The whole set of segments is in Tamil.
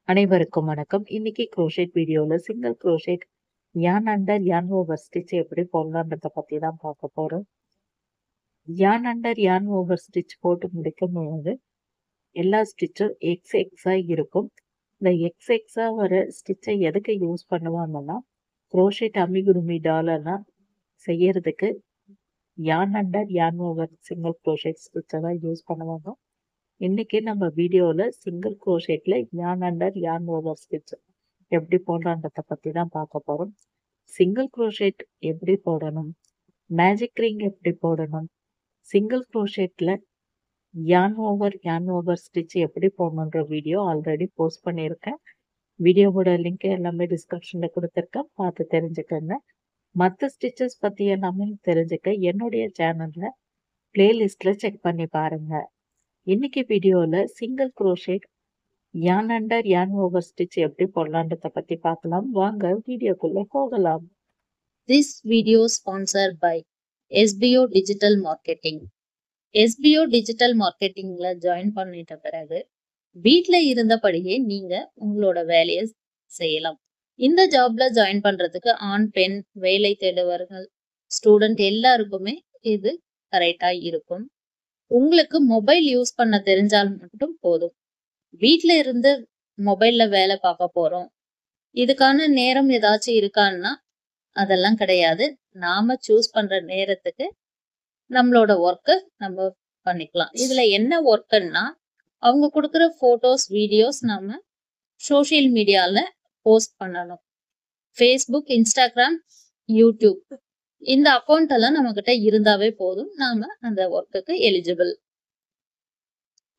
அனைவருக்கும் வணக்கம். இன்னைக்கு க்ரோஷேட் வீடியோல single crochet yarn under yarn over stitch எப்படி போடலான்றத பத்தி தான் பார்க்க போறோம். யான் அண்டர் யான் ஓவர் ஸ்டிச் போட்டு முடிக்கும் போது எல்லா ஸ்டிச்சும் எக்ஸா இருக்கும். இந்த எக்ஸா வர ஸ்டிச்சை எதுக்கு யூஸ் பண்ணுவாங்கன்னா க்ரோஷேட் அமிகுருமி டாலர்லாம் செய்யறதுக்கு யான் under yarn over single crochet ஸ்டிச்சை தான் யூஸ் பண்ணுவாங்க. இன்னைக்கு நம்ம வீடியோல சிங்கிள் க்ரோஷேட்ல யான் அண்டர் யான் ஓவர் ஸ்டிச் எப்படி போடலான்றத பத்தி தான் பார்க்க போறோம். சிங்கிள் க்ரோஷேட் எப்படி போடணும், மேஜிக் ரிங் எப்படி போடணும், சிங்கிள் க்ரோஷேட்ல யான் ஓவர் ஸ்டிச் எப்படி போடணுன்ற வீடியோ ஆல்ரெடி போஸ்ட் பண்ணியிருக்கேன். வீடியோவோட லிங்க் எல்லாமே டிஸ்கிரிப்ஷன்ல கொடுத்துருக்கேன், பார்த்து தெரிஞ்சுக்கங்க. மற்ற ஸ்டிச்சஸ் பத்தி எல்லாமே தெரிஞ்சுக்க என்னுடைய சேனல்ல பிளேலிஸ்ட்ல செக் பண்ணி பாருங்க. இன்னைக்கு வீடியோல single crochet yarn under yarn over stitch எப்படி போடலான்றத பத்தி பார்க்கலாம். வாங்க வீடியோக்குள்ள போகலாம். This video sponsored by SBO Digital Marketing. SBO Digital Marketingல ஜாயின் பண்ணிட்ட பிறகு வீட்ல இருந்தபடியே நீங்க உங்களோட வேலையை செய்யலாம். இந்த ஜாப்ல ஜாயின் பண்றதுக்கு ஆண் பெண் வேலை தேடுவர்கள் ஸ்டூடெண்ட் எல்லாருக்குமே இது கரெக்டா இருக்கும். உங்களுக்கு மொபைல் யூஸ் பண்ண தெரிஞ்சால் மட்டும் போதும். வீட்ல இருந்து மொபைல்ல வேலை பார்க்க போறோம், இதுக்கான நேரம் ஏதாச்சும் இருக்கான்னா அதெல்லாம் கிடையாது. நாம சூஸ் பண்ற நேரத்துக்கு நம்மளோட ஒர்க்கை நம்ம பண்ணிக்கலாம். இதுல என்ன ஒர்க்குன்னா அவங்க கொடுக்குற போட்டோஸ் வீடியோஸ் நாம சோசியல் மீடியால போஸ்ட் பண்ணணும். ஃபேஸ்புக், இன்ஸ்டாகிராம், யூடியூப் இந்த அக்கௌண்ட் எல்லாம் நம்ம கிட்ட இருந்தாவே போதும், நாம அந்த ஒர்க்குக்கு எலிஜிபிள்.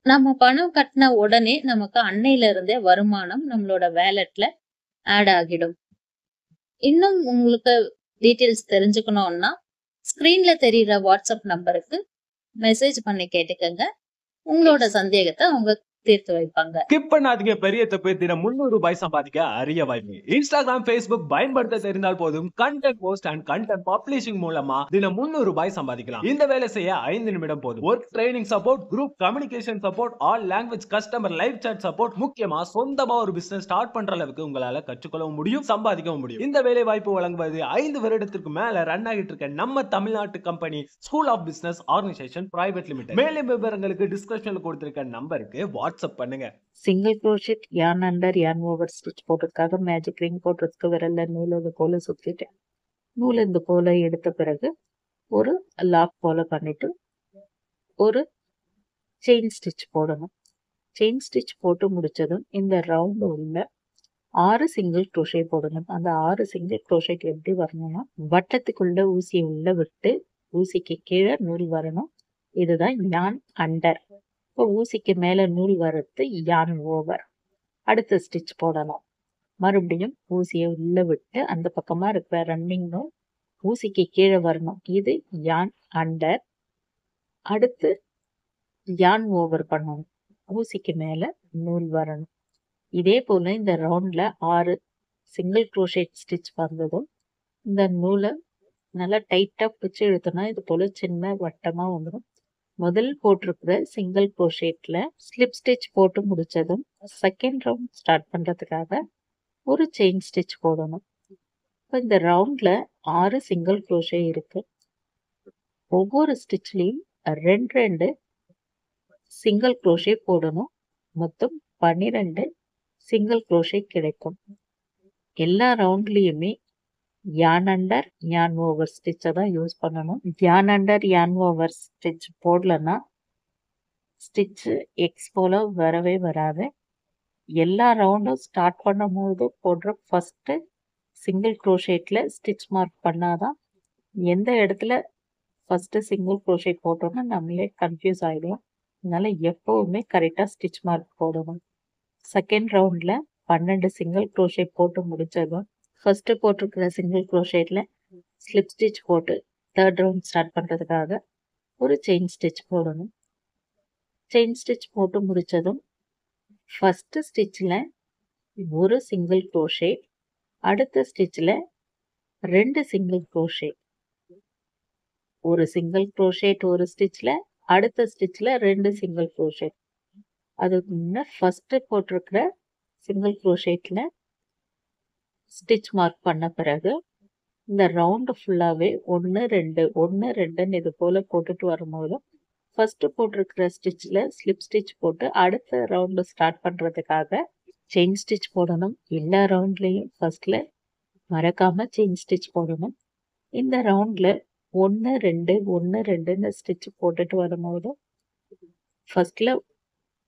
நம்ம பணம் கட்டின உடனே நமக்கு அன்னையில இருந்தே வருமானம் நம்மளோட வேலட்ல ஆட் ஆகிடும். இன்னும் உங்களுக்கு டீட்டெயில்ஸ் தெரிஞ்சுக்கணும்னா ஸ்கிரீன்ல தெரியுற வாட்ஸ்அப் நம்பருக்கு மெசேஜ் பண்ணி கேட்டுக்கங்க. உங்களோட சந்தேகத்தை அவங்க தீர்த்து வைப்பாங்க. ஸ்கிப் பண்ணாதீங்க, பெரிய தப்பு. தினம் 300 ரூபாய் சம்பாதிக்க அரிய வாய்ப்பு. இன்ஸ்டாகிராம், ஃபேஸ்புக் பயன்படுத்த தெரிந்தால் போதும். Content post and content publishing மூலமா தினம் 300 ரூபாய் சம்பாதிக்கலாம். இந்த வேலை செய்ய 5 நிமிடம் போதும். Work training support, group communication support, all language customer live chat support, முக்கியமா சொந்தமா ஒரு பிசினஸ் ஸ்டார்ட் பண்ற அளவுக்கு உங்களால கற்றுக்கொள்ளவும் முடியும், சம்பாதிக்கவும் முடியும். இந்த வேலை வாய்ப்பு வழங்குவது 5 வருடத்திற்கு மேல ரன் ஆகிட்டு இருக்க நம்ம தமிழ்நாட்டு company school of business organisation private limited. மேலும் விவரங்களுக்கு டிஸ்கிரிப்ஷன்ல கொடுத்திருக்க நம்பருக்கு வாட்ஸ்அப் பண்ணுங்க. Single crochet yarn under yarn over stitch போடுறதுக்காக மேஜிக் ரிங் போடுறதுக்கு விரல்ல நூல் இது போல சுத்திட்டேன். நூல் இந்த போல எடுத்த பிறகு ஒரு லாக் போல பண்ணிட்டு ஒரு செயின் ஸ்டிச் போடணும். செயின் ஸ்டிச் போட்டு முடிச்சதும் இந்த ரவுண்ட் உள்ள 6 சிங்கிள் க்ரோஷே போடணும். அந்த 6 சிங்கிள் க்ரோஷேட் எப்படி வரணும்னா வட்டத்துக்குள்ள ஊசியை உள்ள விட்டு ஊசிக்கு கீழே நூல் வரணும். இதுதான் யான் அண்டர். இப்போ ஊசிக்கு மேல நூல் வர்றது யான் ஓவர். அடுத்த ஸ்டிச் போடலாம். மறுபடியும் ஊசியை உள்ள விட்டு அந்த பக்கமா இருக்கிற ரன்னிங் நூல் ஊசிக்கு கீழே வரணும். இது யான் அண்டர். அடுத்து யான் ஓவர் பண்ணணும். ஊசிக்கு மேல நூல் வரணும். இதே போல இந்த ரவுண்ட்ல 6 சிங்கிள் க்ரோஷேட் ஸ்டிச் வந்ததும் இந்த நூலை நல்லா டைட்டா பிடிச்சு இழுத்தோம்னா இது போல சின்ன வட்டமா வந்துடும். முதல் போட்டிருக்கிற சிங்கிள் க்ரோஷேட்ல ஸ்லிப் ஸ்டிச் போட்டு முடிச்சதும் செகண்ட் ரவுண்ட் ஸ்டார்ட் பண்றதுக்காக ஒரு செயின் ஸ்டிச் போடணும். இப்போ இந்த ரவுண்ட்ல 6 சிங்கிள் க்ரோஷே இருக்கு. ஒவ்வொரு ஸ்டிச்லயும் 2 சிங்கிள் க்ரோஷே போடணும். மொத்தம் 12 சிங்கிள் க்ரோஷே கிடைக்கும். எல்லா ரவுண்ட்லயுமே யான் அண்டர் யான் ஓவர் ஸ்டிச்சை தான் யூஸ் பண்ணணும். Yarn under yarn over stitch போடலன்னா ஸ்டிச் எக்ஸ் போல வரவே வராது. எல்லா ரவுண்டும் ஸ்டார்ட் பண்ணும் போது போடுற ஃபர்ஸ்ட் சிங்கிள் க்ரோஷேட்ல ஸ்டிச் மார்க் பண்ணாதான் எந்த இடத்துல ஃபர்ஸ்ட் சிங்கிள் க்ரோஷேட் போட்டோம்னா நம்மளே கன்ஃபியூஸ் ஆயிடும். அதனால எப்பவுமே கரெக்டா ஸ்டிச் மார்க் போடணும். செகண்ட் ரவுண்ட்ல 12 சிங்கிள் க்ரோஷேட் போட்டு முடிச்சதும் ஃபர்ஸ்ட் போட்டிருக்கிற சிங்கிள் க்ரோஷேட்ல ஸ்லிப் ஸ்டிச் போட்டு தேர்ட் ரவுண்ட் ஸ்டார்ட் பண்றதுக்காக ஒரு செயின் ஸ்டிச் போடணும். செயின் ஸ்டிச் போட்டு முடிச்சதும் ஃபர்ஸ்ட் ஸ்டிச்ல ஒரு சிங்கிள் க்ரோஷே, அடுத்த ஸ்டிச்ல 2 சிங்கிள் க்ரோஷே. ஒரு சிங்கிள் க்ரோஷேட் ஒரு ஸ்டிச்ல, அடுத்த ஸ்டிச்ல 2 சிங்கிள் க்ரோஷேட். அதுக்கு முன்ன ஃபர்ஸ்ட் போட்டிருக்கிற சிங்கிள் க்ரோஷேட்டில் ஸ்டிச் மார்க் பண்ண பிறகு இந்த ரவுண்டு ஃபுல்லாகவே 1 2 1 2ன்னு இது போல் போட்டுட்டு வரும்போது ஃபஸ்ட்டு போட்டிருக்கிற ஸ்டிச்சில் ஸ்லிப் ஸ்டிச் போட்டு அடுத்த ரவுண்டு ஸ்டார்ட் பண்ணுறதுக்காக செயின் ஸ்டிச் போடணும். எல்லா ரவுண்ட்லேயும் ஃபஸ்ட்டில் மறக்காமல் செயின் ஸ்டிச் போடணும். இந்த ரவுண்டில் 1 2 1 2ன்னு ஸ்டிச் போட்டுட்டு வரும்போது ஃபஸ்ட்டில்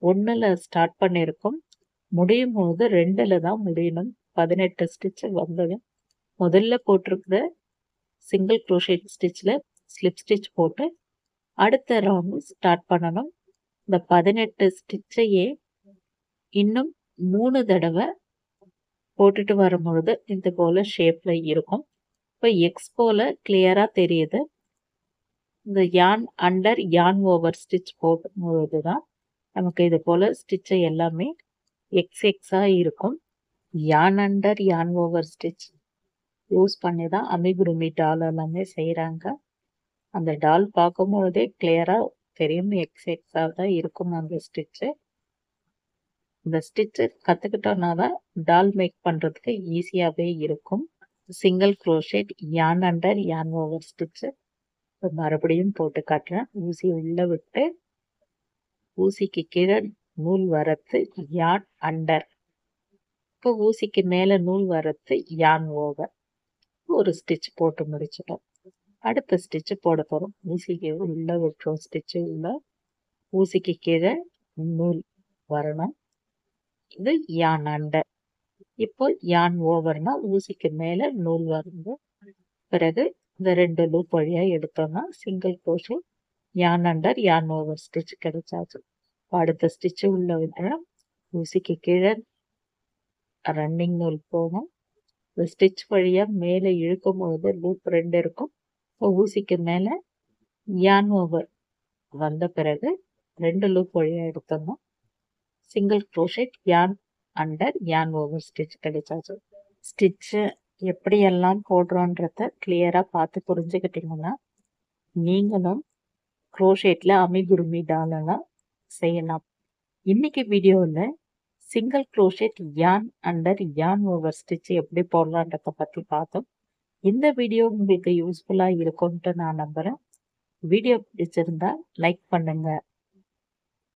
1ல் ஸ்டார்ட் பண்ணியிருக்கோம், முடியும் போது 2ல் தான் முடியணும். 18 ஸ்டிச்சு வந்தது. முதல்ல போட்டிருக்கிற சிங்கிள் க்ரோஷேட் ஸ்டிச்சில் ஸ்லிப் ஸ்டிச் போட்டு அடுத்த ரவுண்டு ஸ்டார்ட் பண்ணணும். இந்த 18 ஸ்டிச்சையே இன்னும் 3 தடவை போட்டுட்டு வரும்பொழுது இந்த போல் ஷேப்பில் இருக்கும். இப்போ எக்ஸ் போல் கிளியராக தெரியுது. இந்த யான் அண்டர் யான் ஓவர் ஸ்டிச் போடும்பொழுது தான் நமக்கு இது போல் ஸ்டிச்சை எல்லாமே எக்ஸாக இருக்கும். யான் under yarn over stitch use பண்ணி தான் அமிகுருமி டால் எல்லாமே செய்கிறாங்க. அந்த டால் பார்க்கும்பொழுதே கிளியராக தெரியும், எக்ஸாக தான் இருக்கும் அந்த ஸ்டிச்சு. இந்த ஸ்டிச்சு கற்றுக்கிட்டோன்னா தான் டால் மேக் பண்ணுறதுக்கு ஈஸியாகவே இருக்கும். Single crochet yarn under yarn over stitch மறுபடியும் போட்டு காட்டுறேன். ஊசி உள்ளே விட்டு ஊசிக்கு கீழே நூல் வரத்து யான் அண்டர். இப்போ ஊசிக்கு மேலே நூல் வரத்து யான் ஓவர். ஒரு ஸ்டிச் போட்டு முடிச்சிட்டோம். அடுத்த ஸ்டிச்சு போட போகிறோம். ஊசிக்கு உள்ளே விட்டுறோம், ஸ்டிச்சு உள்ள ஊசிக்கு கீழே நூல் வரணும். இது யான் அண்டர். இப்போ யான் ஓவர்னா ஊசிக்கு மேலே நூல் வரணும். பிறகு இந்த 2 லூப் வழியாக எடுத்தோம்னா single crochet yarn under yarn over stitch கிடைச்சாச்சு. அடுத்த ஸ்டிச்சு உள்ள விட்டுறேன். ஊசிக்கு கீழே ரன்னிங் நூல் போகணும். இந்த ஸ்டிச் வழியாக மேலே இழுக்கும் போது லூப் 2 இருக்கும். இப்போ ஊசிக்கு மேலே யான் ஓவர் வந்த பிறகு 2 லூப் வழியாக எடுத்தோம்னா single crochet yarn under yarn over stitch கிடைச்சாச்சு. ஸ்டிச்சு எப்படியெல்லாம் போடுறோன்றத கிளியராக பார்த்து புரிஞ்சுக்கிட்டிங்கன்னா நீங்களும் க்ரோஷேட்டில் அமிகுருமி டாலெல்லாம் செய்யலாம். இன்னைக்கு வீடியோவில் single crochet yarn under yarn over stitch எப்படி போடலான்றதை பற்றி பார்த்தோம். இந்த வீடியோ உங்களுக்கு யூஸ்ஃபுல்லாக இருக்கும்ன்ட்டு நான் நம்புகிறேன். வீடியோ பிடிச்சிருந்தா லைக் பண்ணுங்கள்,